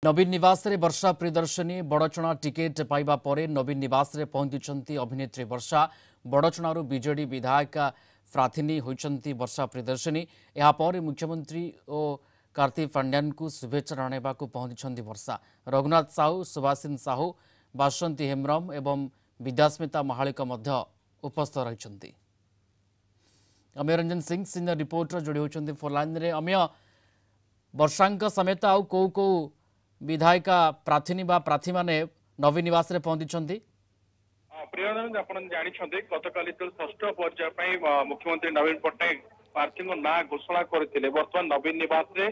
नवीन निवास रे वर्षा प्रियदर्शनी बड़चणा टिकेट पाइबा परे नवीन निवास रे पहुंची अभिनेत्री वर्षा बड़चणारू बीजेडी विधायक प्रार्थिनी होती वर्षा प्रियदर्शनी यापर मुख्यमंत्री और कार्ति पांड्यान को शुभेच्छा जणाइबा पहुंची वर्षा रघुनाथ साहू सुभाषिन साहू बासंती हेम्ब्रम एवं विद्यास्मिता महालिक उपस्थित रही। अमय रंजन सिंह सीनियर रिपोर्टर जोड़ी होती फोनलाइन रे। अमय वर्षा समेत आउ कौ कौ विधायिका प्रार्थिनी बा प्रार्थी माने नवीन निवास रे पहुंची प्रियरंजन आप जानते गतकाली षष्ठ पर्याय मुख्यमंत्री नवीन पट्टनायक प्रार्थी ना घोषणा करते बर्तमान नवीन निवास रे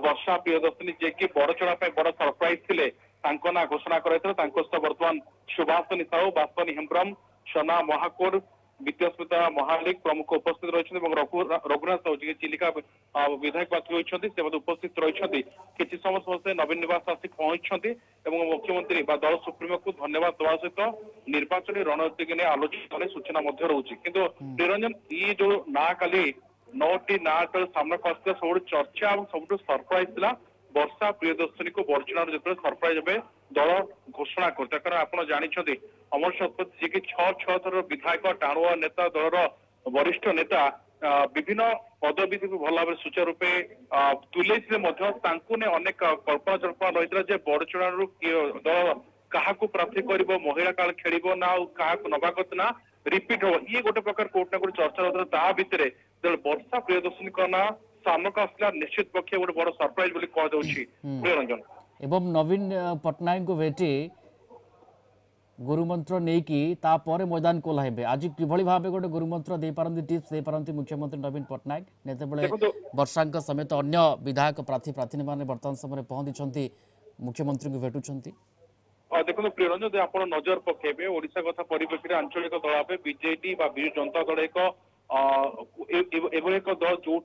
वर्षा प्रियदर्शनी जे कि बड़चड़ा बड़ सरप्राइज थे ना घोषणा कर बर्तमान सुभाषिनी साहू बासनी हेम्ब्रम सना महाकोर विद्यास्मिता महालिक प्रमुख उपस्थित रही रघुनाथ साहू जी चिलिका विधायक प्रार्थी होती उपस्थित रही किसी समय समस्ते नवीन निवास आसिक पहुंची मुख्यमंत्री दल सुप्रीमो को धन्यवाद देवा सहित निर्वाचन रणनीति के आलोचना सूचना रोचे किंतु निरंजन ये जो ना काली 9टी ना सामना आसला सब चर्चा और सब सरप्राइज था वर्षा प्रियदर्शनी को बड़चणार जो सरप्राइज भाव दल घोषणा करता कारण आप जानते अमर शतपथ जी की छह थर विधायक टाणुआ नेता दलर वरिष्ठ नेता विभिन्न पदवी भल भाव सुचारू रूपे तुले अनेक कल्पना जल्पना रही है बड़चणार दल क्या प्रार्थी कर महिला काल खेल ना क्या नवा ना रिपीट हम ये गोटे प्रकार कोट ना गोटे चर्चा रहा भितर वर्षा प्रियदर्शनी ना सामना आसला निश्चित पक्ष गोटे बड़ सरप्राइज कहरंजन एवं नवीन पट्टनायक को भेटी गुरुमंत्र नहीं तापर मैदान को ओह्लाइबे आज किभली भाव गोटे गुरुमंत्र दे पारंती टिप्स दे पारंती मुख्यमंत्री नवीन पट्टनायक नेते वर्षा समेत अन्य विधायक प्रार्थी माने वर्तमान समय पहुंची मुख्यमंत्री को भेटुछंती। देखो प्रियरंजन आप नजर पकेबे ओडिशा कथा परिप्रेक्षी आंचलिक दल बीजेडी बिजु जनता दल एक दल जो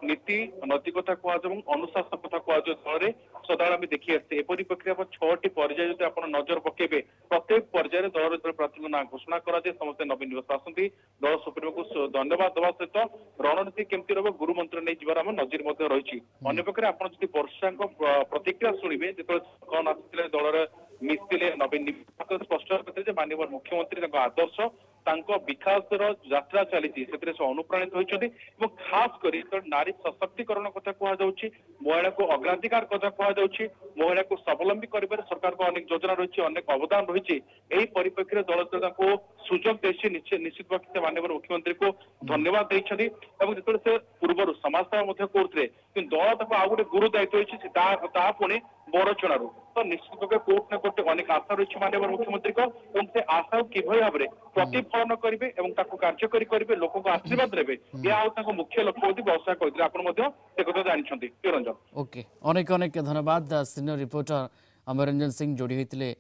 नीति नैतिकता कह अनुशासन कथा कह दल सदा देखी आसते परिप्रेक्षी 6टी पर्याय जो आप नजर पकेबे प्रत्येक पर्याय दल प्रार्थी ना घोषणा कराए समस्त नवीन निवास आसती दल सुप्रीमो को धन्यवाद देवा सहित रणनीति केमती रहा गुरुमंत्र नहीं जबार आम नजर रही अंपक्षे आप वर्षा प्रतिक्रिया शुणे जो कौन आसते दल मिसले नवीन निवास स्पष्ट करते माननीय मुख्यमंत्री आदर्श विकास यात्रा चली अनुप्राणित होती खास कर नारी सशक्तिकरण कथा कहुच्छी महिला को अग्राधिकार कथा कहुच्छी महिला को स्वावलंबी कर सरकार को अनेक योजना रही अनेक अवदान रही यही परिप्रेक्षी दल को सुजोग देसी निश्चित पक्ष से माननीय मुख्यमंत्री को धन्यवाद देते जो पूर्व समाजसेवा करते दल आउ गोटे गुरु दायित्व पुणी बड़चणारू तो निश्चित भाव कोर्ट न कोर्ट अनेक आशा रही माननीय मुख्यमंत्री को से आशा कि भाव में प्रतिफलन करेंगे कार्यकरी करेंगे लोक को आशीर्वाद देवे यह मुख्य लक्ष्य वर्षा कहते आप जानते रंजन। ओके अनेक अनेक धन्यवाद सीनियर रिपोर्टर अमय रंजन सिंह जोड़ी होते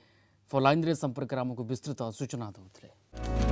फोनलाइन रे संपर्क आमको विस्तृत सूचना देते।